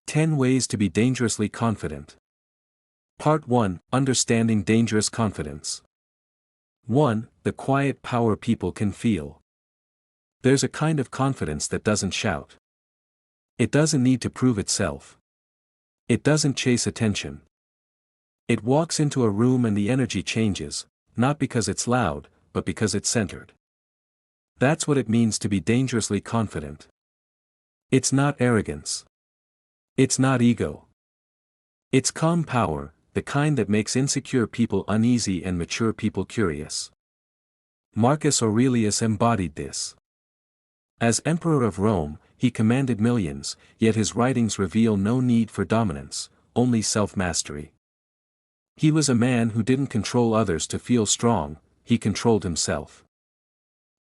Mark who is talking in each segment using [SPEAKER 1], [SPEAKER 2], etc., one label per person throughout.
[SPEAKER 1] 10 Ways to be Dangerously Confident. Part 1. Understanding Dangerous Confidence. 1. The quiet power people can feel. There's a kind of confidence that doesn't shout. It doesn't need to prove itself. It doesn't chase attention. It walks into a room and the energy changes, not because it's loud, but because it's centered. That's what it means to be dangerously confident. It's not arrogance. It's not ego. It's calm power, the kind that makes insecure people uneasy and mature people curious. Marcus Aurelius embodied this. As Emperor of Rome, he commanded millions, yet his writings reveal no need for dominance, only self-mastery. He was a man who didn't control others to feel strong, he controlled himself.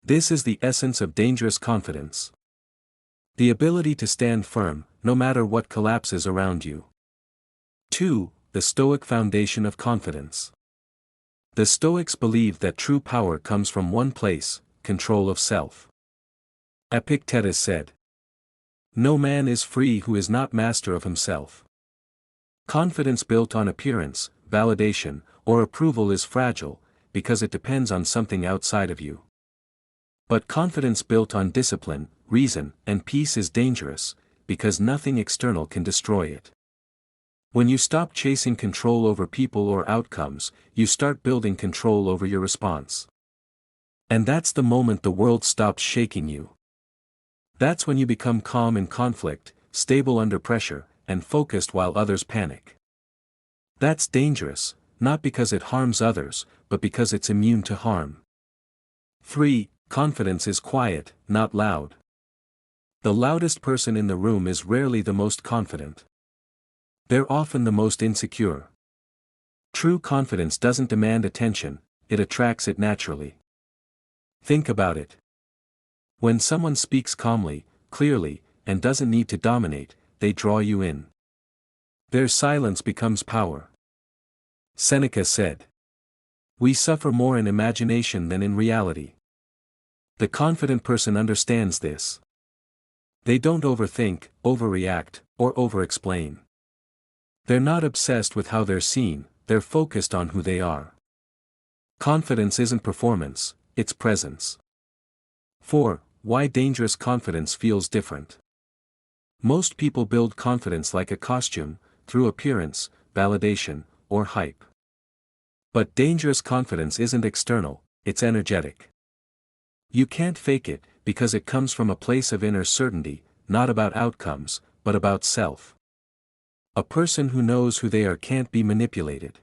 [SPEAKER 1] This is the essence of dangerous confidence. The ability to stand firm, no matter what collapses around you. 2. The Stoic Foundation of Confidence. The Stoics believed that true power comes from one place, control of self. Epictetus said, "No man is free who is not master of himself." Confidence built on appearance, validation, or approval is fragile, because it depends on something outside of you. But confidence built on discipline, reason, and peace is dangerous, because nothing external can destroy it. When you stop chasing control over people or outcomes, you start building control over your response. And that's the moment the world stops shaking you. That's when you become calm in conflict, stable under pressure, and focused while others panic. That's dangerous, not because it harms others, but because it's immune to harm. 3. Confidence is quiet, not loud. The loudest person in the room is rarely the most confident. They're often the most insecure. True confidence doesn't demand attention, it attracts it naturally. Think about it. When someone speaks calmly, clearly, and doesn't need to dominate, they draw you in. Their silence becomes power. Seneca said, "We suffer more in imagination than in reality." The confident person understands this. They don't overthink, overreact, or overexplain. They're not obsessed with how they're seen, they're focused on who they are. Confidence isn't performance, it's presence. 4. Why dangerous confidence feels different. Most people build confidence like a costume, through appearance, validation, or hype. But dangerous confidence isn't external, it's energetic. You can't fake it, because it comes from a place of inner certainty, not about outcomes, but about self. A person who knows who they are can't be manipulated.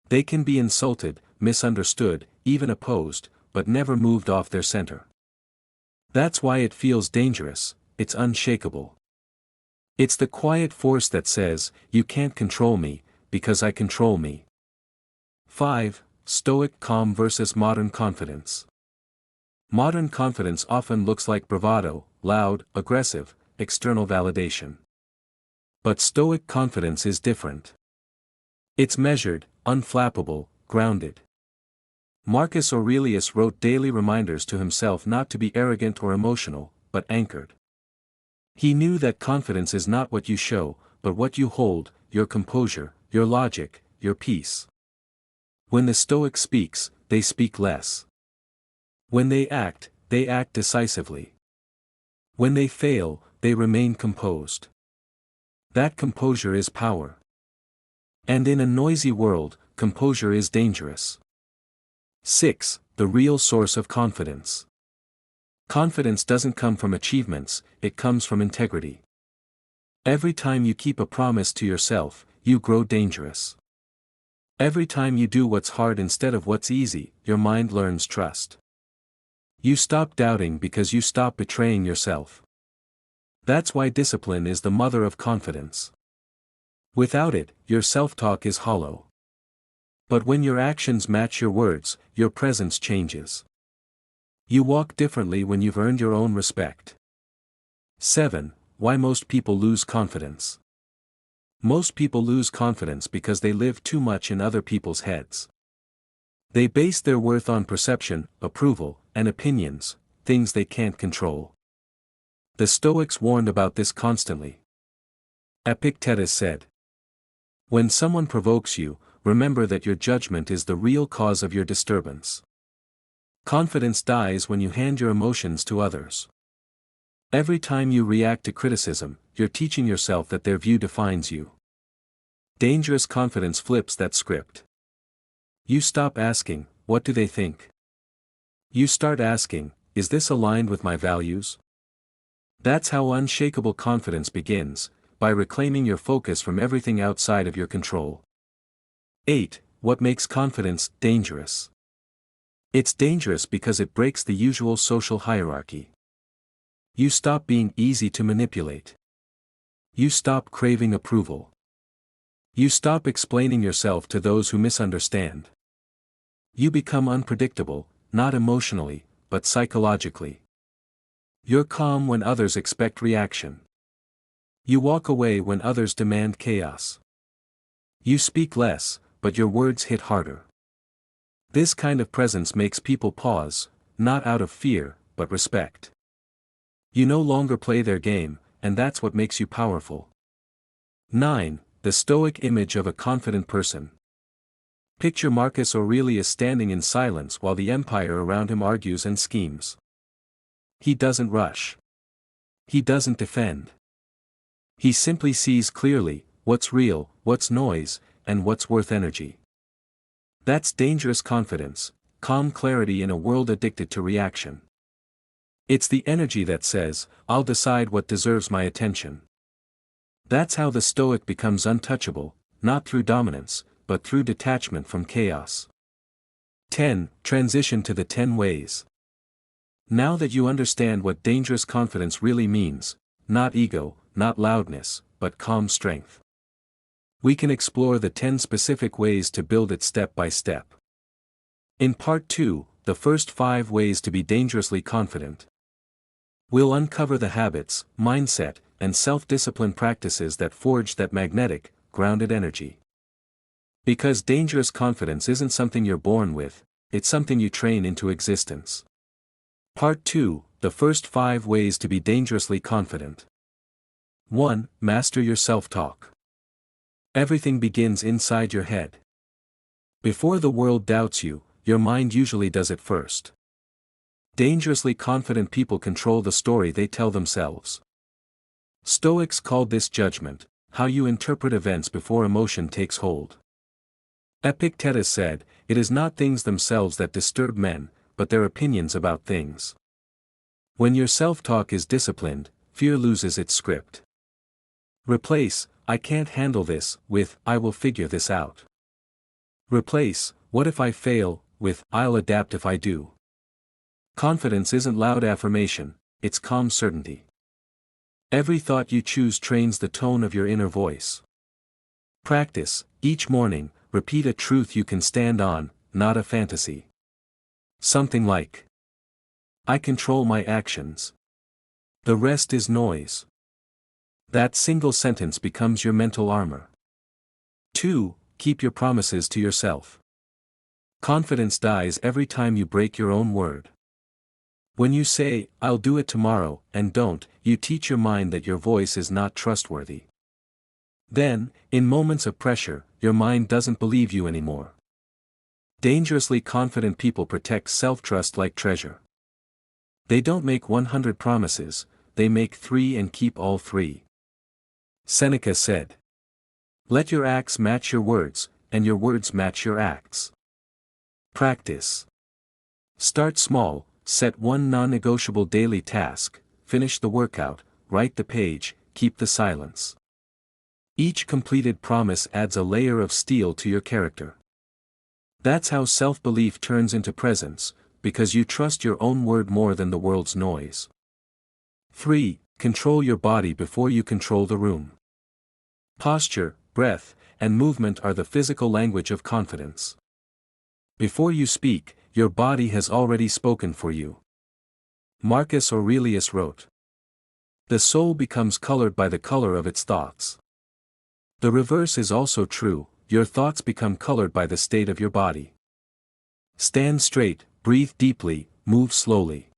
[SPEAKER 1] They can be insulted, misunderstood, even opposed, but never moved off their center. That's why it feels dangerous, it's unshakable. It's the quiet force that says, "You can't control me, because I control me." 5. Stoic calm versus modern confidence. Modern confidence often looks like bravado, loud, aggressive, external validation. But Stoic confidence is different. It's measured, unflappable, grounded. Marcus Aurelius wrote daily reminders to himself not to be arrogant or emotional, but anchored. He knew that confidence is not what you show, but what you hold, your composure, your logic, your peace. When the Stoic speaks, they speak less. When they act decisively. When they fail, they remain composed. That composure is power. And in a noisy world, composure is dangerous. 6. The real source of confidence. Confidence doesn't come from achievements, it comes from integrity. Every time you keep a promise to yourself, you grow dangerous. Every time you do what's hard instead of what's easy, your mind learns trust. You stop doubting because you stop betraying yourself. That's why discipline is the mother of confidence. Without it, your self-talk is hollow. But when your actions match your words, your presence changes. You walk differently when you've earned your own respect. 7. Why most people lose confidence. Most people lose confidence because they live too much in other people's heads. They base their worth on perception, approval, and opinions, things they can't control. The Stoics warned about this constantly. Epictetus said. When someone provokes you, remember that your judgment is the real cause of your disturbance. Confidence dies when you hand your emotions to others. Every time you react to criticism, you're teaching yourself that their view defines you. Dangerous confidence flips that script. You stop asking, what do they think? You start asking, is this aligned with my values? That's how unshakable confidence begins, by reclaiming your focus from everything outside of your control. 8. What makes confidence dangerous? It's dangerous because it breaks the usual social hierarchy. You stop being easy to manipulate. You stop craving approval. You stop explaining yourself to those who misunderstand. You become unpredictable, not emotionally, but psychologically. You're calm when others expect reaction. You walk away when others demand chaos. You speak less, but your words hit harder. This kind of presence makes people pause, not out of fear, but respect. You no longer play their game, and that's what makes you powerful. 9. The Stoic image of a confident person. Picture Marcus Aurelius standing in silence while the empire around him argues and schemes. He doesn't rush. He doesn't defend. He simply sees clearly what's real, what's noise, and what's worth energy. That's dangerous confidence, calm clarity in a world addicted to reaction. It's the energy that says, I'll decide what deserves my attention. That's how the Stoic becomes untouchable, not through dominance, but through detachment from chaos. 10. Transition to the 10 ways. Now that you understand what dangerous confidence really means, not ego, not loudness, but calm strength, we can explore the 10 specific ways to build it step by step. In Part 2, the first 5 ways to be dangerously confident, we'll uncover the habits, mindset, and self-discipline practices that forge that magnetic, grounded energy. Because dangerous confidence isn't something you're born with, it's something you train into existence. Part 2, the first 5 ways to be dangerously confident. 1. Master your self-talk. Everything begins inside your head. Before the world doubts you, your mind usually does it first. Dangerously confident people control the story they tell themselves. Stoics called this judgment, how you interpret events before emotion takes hold. Epictetus said, it is not things themselves that disturb men, but their opinions about things. When your self-talk is disciplined, fear loses its script. Replace, I can't handle this, with, I will figure this out. Replace, what if I fail, with, I'll adapt if I do. Confidence isn't loud affirmation, it's calm certainty. Every thought you choose trains the tone of your inner voice. Practice, each morning, repeat a truth you can stand on, not a fantasy. Something like, I control my actions. The rest is noise. That single sentence becomes your mental armor. 2. Keep your promises to yourself. Confidence dies every time you break your own word. When you say, I'll do it tomorrow, and don't, you teach your mind that your voice is not trustworthy. Then, in moments of pressure, your mind doesn't believe you anymore. Dangerously confident people protect self-trust like treasure. They don't make 100 promises, they make 3 and keep all 3. Seneca said, let your acts match your words, and your words match your acts. Practice. Start small, set one non-negotiable daily task, finish the workout, write the page, keep the silence. Each completed promise adds a layer of steel to your character. That's how self-belief turns into presence, because you trust your own word more than the world's noise. 3. Control your body before you control the room. Posture, breath, and movement are the physical language of confidence. Before you speak, your body has already spoken for you. Marcus Aurelius wrote, the soul becomes colored by the color of its thoughts. The reverse is also true, your thoughts become colored by the state of your body. Stand straight, breathe deeply, move slowly.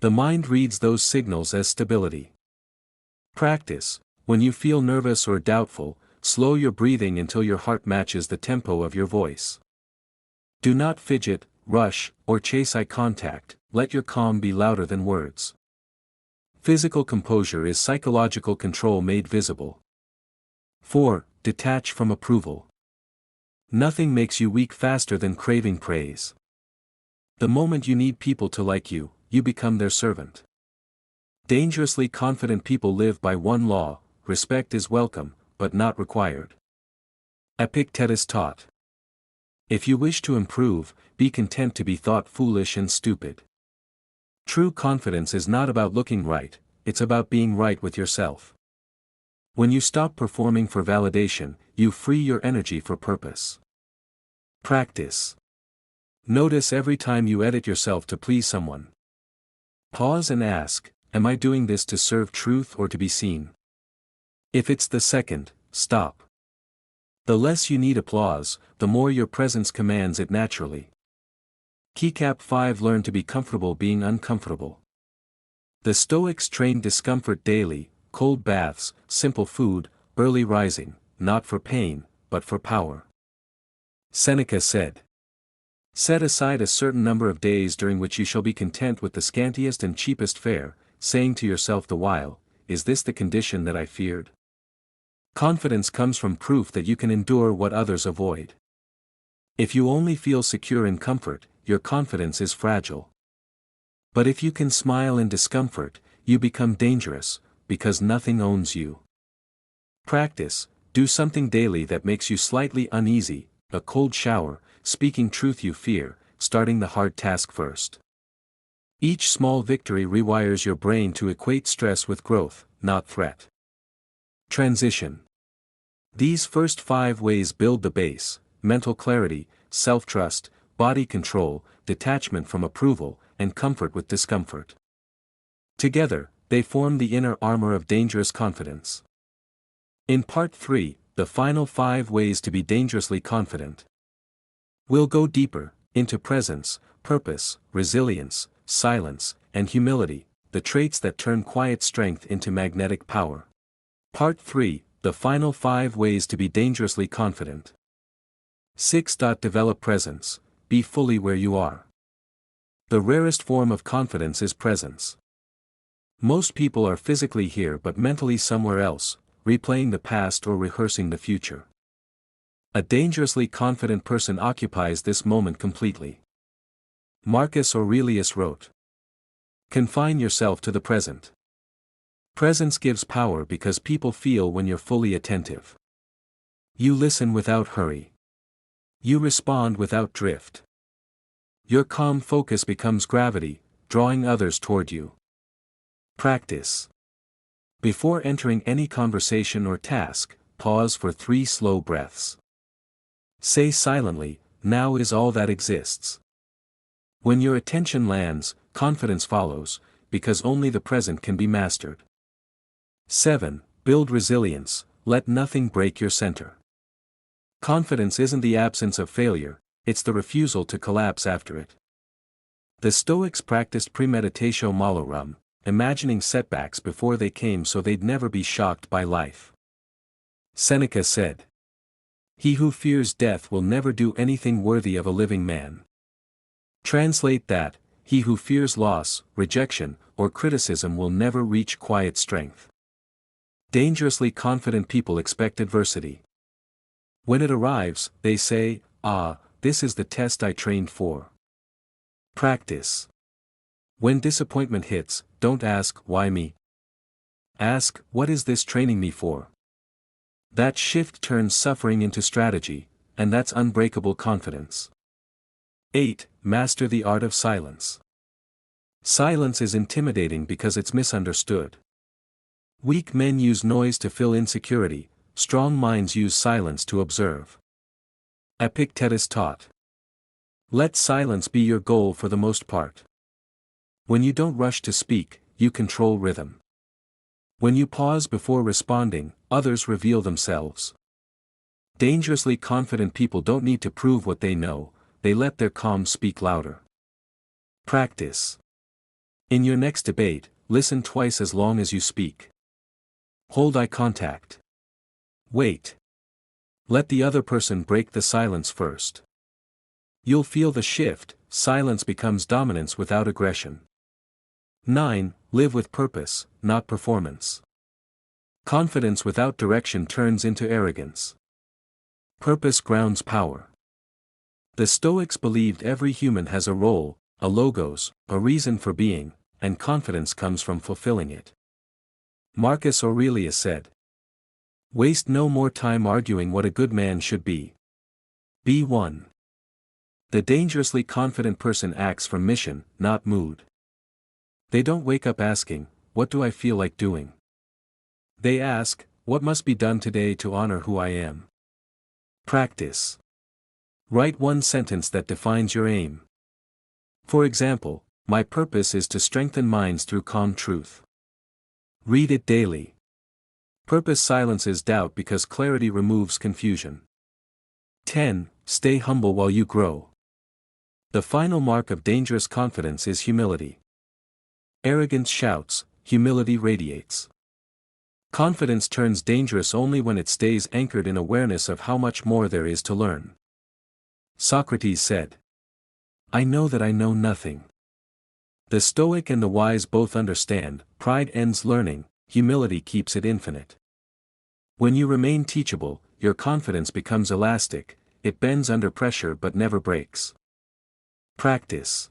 [SPEAKER 1] The mind reads those signals as stability. Practice, When you feel nervous or doubtful, slow your breathing until your heart matches the tempo of your voice. Do not fidget, rush, or chase eye contact, let your calm be louder than words. Physical composure is psychological control made visible. 4. Detach from approval. Nothing makes you weak faster than craving praise. The moment you need people to like you, you become their servant. Dangerously confident people live by one law: respect is welcome, but not required. Epictetus taught. If you wish to improve, be content to be thought foolish and stupid. True confidence is not about looking right, it's about being right with yourself. When you stop performing for validation, you free your energy for purpose. Practice. Notice every time you edit yourself to please someone. Pause and ask, am I doing this to serve truth or to be seen? If it's the second, stop. The less you need applause, the more your presence commands it naturally. Keycap 5. Learn to be comfortable being uncomfortable. The Stoics trained discomfort daily: cold baths, simple food, early rising, not for pain, but for power. Seneca said, set aside a certain number of days during which you shall be content with the scantiest and cheapest fare, saying to yourself the while, is this the condition that I feared? Confidence comes from proof that you can endure what others avoid. If you only feel secure in comfort, your confidence is fragile. But if you can smile in discomfort, you become dangerous, because nothing owns you. Practice. Do something daily that makes you slightly uneasy: a cold shower, speaking truth you fear, starting the hard task first. Each small victory rewires your brain to equate stress with growth, not threat. Transition. These first 5 ways build the base: mental clarity, self-trust, body control, detachment from approval, and comfort with discomfort. Together, they form the inner armor of dangerous confidence. In Part 3, the final 5 ways to be dangerously confident. We'll go deeper, into presence, purpose, resilience, silence, and humility, the traits that turn quiet strength into magnetic power. Part 3, the final 5 ways to be dangerously confident. 6. Develop presence. Be fully where you are. The rarest form of confidence is presence. Most people are physically here but mentally somewhere else, replaying the past or rehearsing the future. A dangerously confident person occupies this moment completely. Marcus Aurelius wrote, confine yourself to the present. Presence gives power because people feel when you're fully attentive. You listen without hurry. You respond without drift. Your calm focus becomes gravity, drawing others toward you. Practice. Before entering any conversation or task, pause for 3 slow breaths. Say silently, now is all that exists. When your attention lands, confidence follows, because only the present can be mastered. 7. Build resilience. Let nothing break your center. Confidence isn't the absence of failure, it's the refusal to collapse after it. The Stoics practiced premeditatio malorum, imagining setbacks before they came so they'd never be shocked by life. Seneca said, he who fears death will never do anything worthy of a living man. Translate that: he who fears loss, rejection, or criticism will never reach quiet strength. Dangerously confident people expect adversity. When it arrives, they say, this is the test I trained for. Practice. When disappointment hits, don't ask, why me? Ask, what is this training me for? That shift turns suffering into strategy, and that's unbreakable confidence. 8. Master the art of silence. Silence is intimidating because it's misunderstood. Weak men use noise to fill insecurity, strong minds use silence to observe. Epictetus taught, let silence be your goal for the most part. When you don't rush to speak, you control rhythm. When you pause before responding, others reveal themselves. Dangerously confident people don't need to prove what they know, they let their calm speak louder. Practice. In your next debate, listen twice as long as you speak. Hold eye contact. Wait. Let the other person break the silence first. You'll feel the shift, silence becomes dominance without aggression. 9. Live with purpose, not performance. Confidence without direction turns into arrogance. Purpose grounds power. The Stoics believed every human has a role, a logos, a reason for being, and confidence comes from fulfilling it. Marcus Aurelius said, "Waste no more time arguing what a good man should be. Be one." The dangerously confident person acts from mission, not mood. They don't wake up asking, "What do I feel like doing?" They ask, "What must be done today to honor who I am?" Practice. Write one sentence that defines your aim. For example, my purpose is to strengthen minds through calm truth. Read it daily. Purpose silences doubt because clarity removes confusion. 10. Stay humble while you grow. The final mark of dangerous confidence is humility. Arrogance shouts, humility radiates. Confidence turns dangerous only when it stays anchored in awareness of how much more there is to learn. Socrates said, "I know that I know nothing." The Stoic and the wise both understand, pride ends learning, humility keeps it infinite. When you remain teachable, your confidence becomes elastic, it bends under pressure but never breaks. Practice.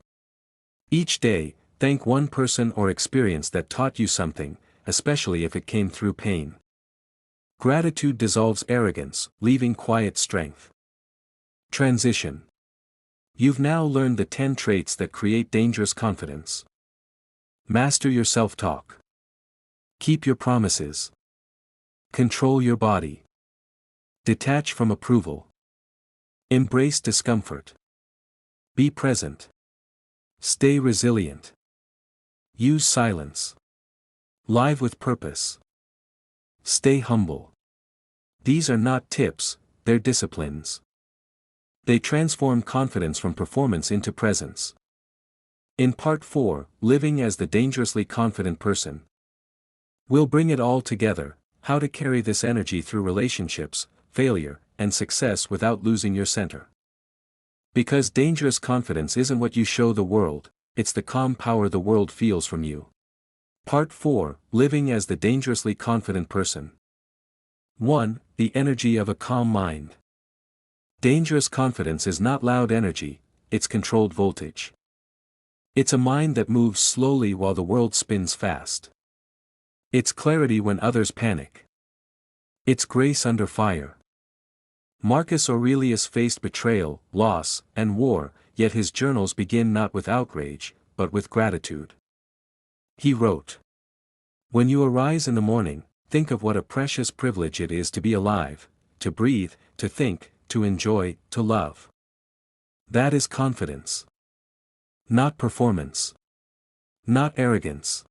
[SPEAKER 1] Each day, thank one person or experience that taught you something, especially if it came through pain. Gratitude dissolves arrogance, leaving quiet strength. Transition. You've now learned the 10 traits that create dangerous confidence. Master your self-talk. Keep your promises. Control your body. Detach from approval. Embrace discomfort. Be present. Stay resilient. Use silence. Live with purpose. Stay humble. These are not tips, they're disciplines. They transform confidence from performance into presence. In Part 4, Living as the Dangerously Confident Person, we'll bring it all together, how to carry this energy through relationships, failure, and success without losing your center. Because dangerous confidence isn't what you show the world, it's the calm power the world feels from you. Part 4, Living as the Dangerously Confident Person. 1. The energy of a calm mind. Dangerous confidence is not loud energy, it's controlled voltage. It's a mind that moves slowly while the world spins fast. It's clarity when others panic. It's grace under fire. Marcus Aurelius faced betrayal, loss, and war, yet his journals begin not with outrage, but with gratitude. He wrote, "When you arise in the morning, think of what a precious privilege it is to be alive, to breathe, to think, to enjoy, to love." That is confidence. Not performance. Not arrogance.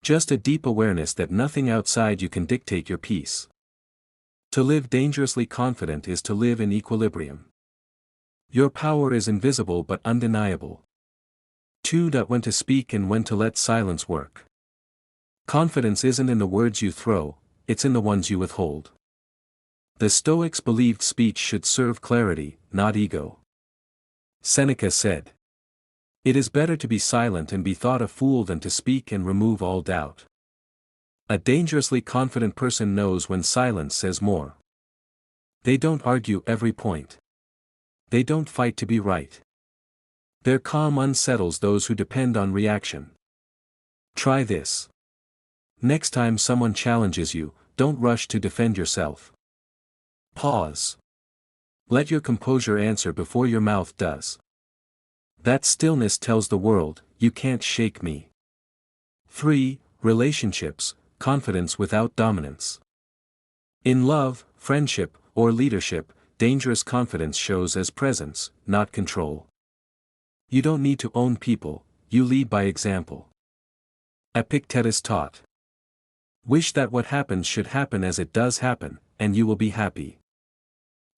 [SPEAKER 1] Just a deep awareness that nothing outside you can dictate your peace. To live dangerously confident is to live in equilibrium. Your power is invisible but undeniable. 2. When to speak and when to let silence work. Confidence isn't in the words you throw, it's in the ones you withhold. The Stoics believed speech should serve clarity, not ego. Seneca said, "It is better to be silent and be thought a fool than to speak and remove all doubt." A dangerously confident person knows when silence says more. They don't argue every point. They don't fight to be right. Their calm unsettles those who depend on reaction. Try this. Next time someone challenges you, don't rush to defend yourself. Pause. Let your composure answer before your mouth does. That stillness tells the world, you can't shake me. 3. Relationships, confidence without dominance. In love, friendship, or leadership, dangerous confidence shows as presence, not control. You don't need to own people, you lead by example. Epictetus taught, "Wish that what happens should happen as it does happen, and you will be happy."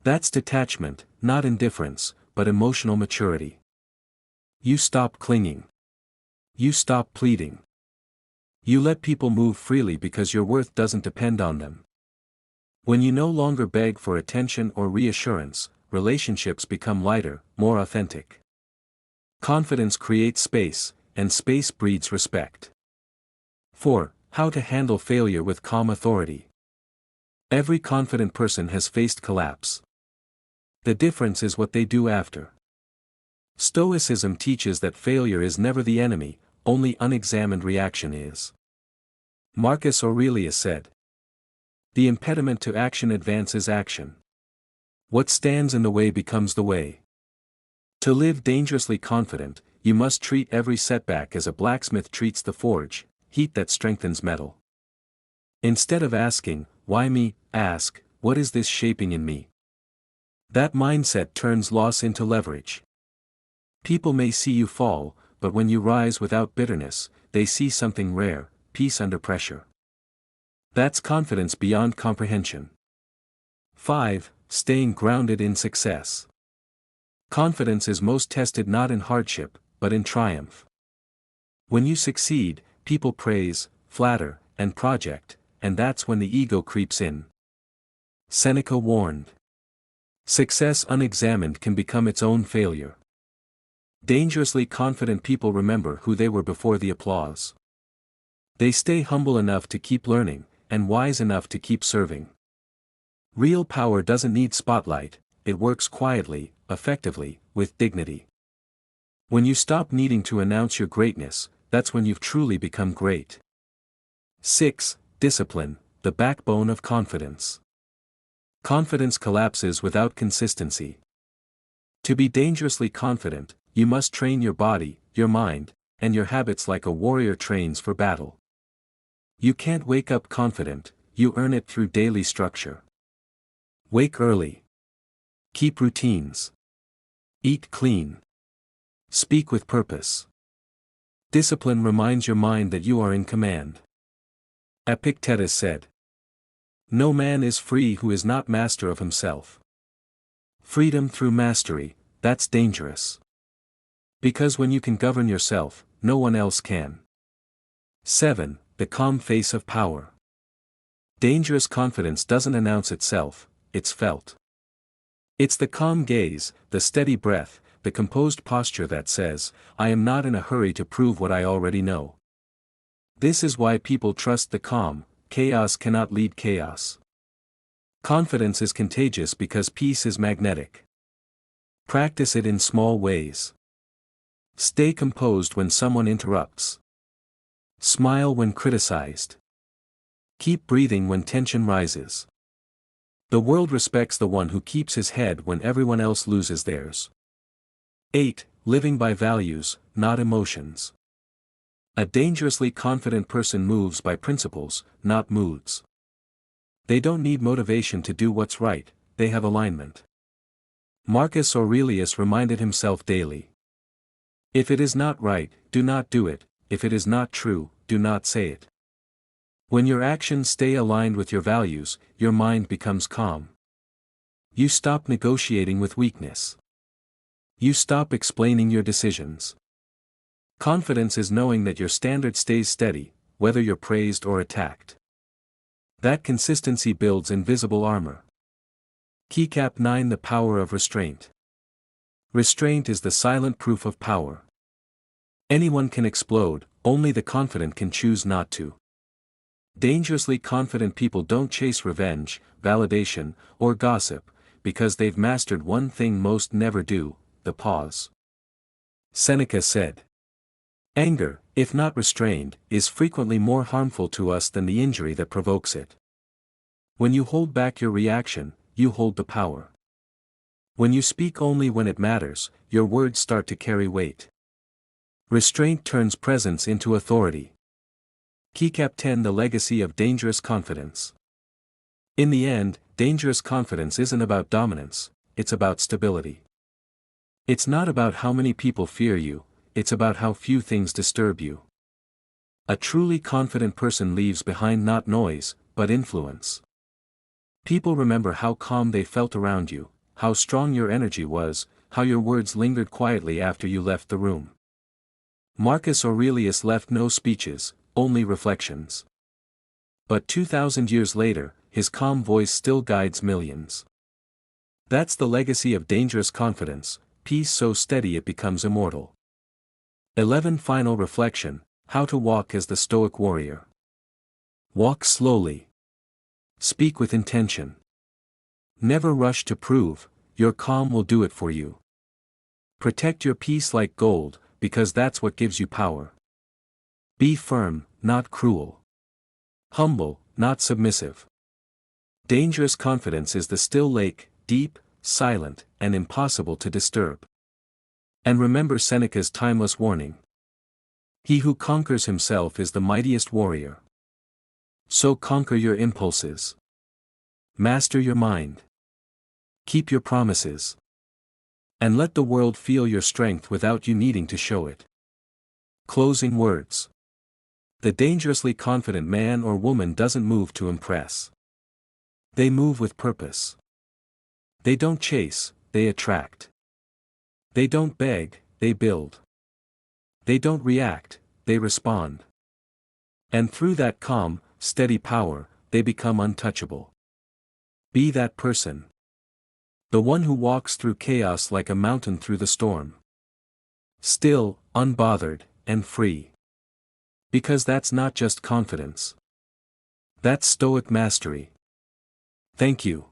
[SPEAKER 1] That's detachment, not indifference, but emotional maturity. You stop clinging. You stop pleading. You let people move freely because your worth doesn't depend on them. When you no longer beg for attention or reassurance, relationships become lighter, more authentic. Confidence creates space, and space breeds respect. 4. How to handle failure with calm authority. Every confident person has faced collapse. The difference is what they do after. Stoicism teaches that failure is never the enemy, only unexamined reaction is. Marcus Aurelius said, "The impediment to action advances action. What stands in the way becomes the way." To live dangerously confident, you must treat every setback as a blacksmith treats the forge, heat that strengthens metal. Instead of asking, "Why me?" ask, "What is this shaping in me?" That mindset turns loss into leverage. People may see you fall, but when you rise without bitterness, they see something rare: peace under pressure. That's confidence beyond comprehension. 5. Staying grounded in success. Confidence is most tested not in hardship, but in triumph. When you succeed, people praise, flatter, and project, and that's when the ego creeps in. Seneca warned. Success unexamined can become its own failure. Dangerously confident people remember who they were before the applause. They stay humble enough to keep learning, and wise enough to keep serving. Real power doesn't need spotlight, it works quietly, effectively, with dignity. When you stop needing to announce your greatness, that's when you've truly become great. 6. Discipline, the backbone of confidence. Confidence collapses without consistency. To be dangerously confident, you must train your body, your mind, and your habits like a warrior trains for battle. You can't wake up confident, you earn it through daily structure. Wake early. Keep routines. Eat clean. Speak with purpose. Discipline reminds your mind that you are in command. Epictetus said, "No man is free who is not master of himself." Freedom through mastery, that's dangerous. Because when you can govern yourself, no one else can. 7. The calm face of power. Dangerous confidence doesn't announce itself, it's felt. It's the calm gaze, the steady breath, the composed posture that says, "I am not in a hurry to prove what I already know." This is why people trust the calm. Chaos cannot lead chaos. Confidence is contagious because peace is magnetic. Practice it in small ways. Stay composed when someone interrupts. Smile when criticized. Keep breathing when tension rises. The world respects the one who keeps his head when everyone else loses theirs. 8. Living by values, not emotions. A dangerously confident person moves by principles, not moods. They don't need motivation to do what's right, they have alignment. Marcus Aurelius reminded himself daily. If it is not right, do not do it, if it is not true, do not say it. When your actions stay aligned with your values, your mind becomes calm. You stop negotiating with weakness. You stop explaining your decisions. Confidence is knowing that your standard stays steady, whether you're praised or attacked. That consistency builds invisible armor. Keycap 9. The power of restraint. Restraint is the silent proof of power. Anyone can explode, only the confident can choose not to. Dangerously confident people don't chase revenge, validation, or gossip, because they've mastered one thing most never do: the pause. Seneca said, "Anger, if not restrained, is frequently more harmful to us than the injury that provokes it." When you hold back your reaction, you hold the power. When you speak only when it matters, your words start to carry weight. Restraint turns presence into authority. Keycap 10. The legacy of dangerous confidence. In the end, dangerous confidence isn't about dominance, it's about stability. It's not about how many people fear you, it's about how few things disturb you. A truly confident person leaves behind not noise, but influence. People remember how calm they felt around you, how strong your energy was, how your words lingered quietly after you left the room. Marcus Aurelius left no speeches, only reflections. But 2,000 years later, his calm voice still guides millions. That's the legacy of dangerous confidence, peace so steady it becomes immortal. 11. Final reflection: how to walk as the Stoic warrior. Walk slowly. Speak with intention. Never rush to prove, your calm will do it for you. Protect your peace like gold, because that's what gives you power. Be firm, not cruel. Humble, not submissive. Dangerous confidence is the still lake, deep, silent, and impossible to disturb. And remember Seneca's timeless warning. He who conquers himself is the mightiest warrior. So conquer your impulses. Master your mind. Keep your promises. And let the world feel your strength without you needing to show it. Closing words. The dangerously confident man or woman doesn't move to impress. They move with purpose. They don't chase, they attract. They don't beg, they build. They don't react, they respond. And through that calm, steady power, they become untouchable. Be that person. The one who walks through chaos like a mountain through the storm. Still, unbothered, and free. Because that's not just confidence. That's Stoic mastery. Thank you.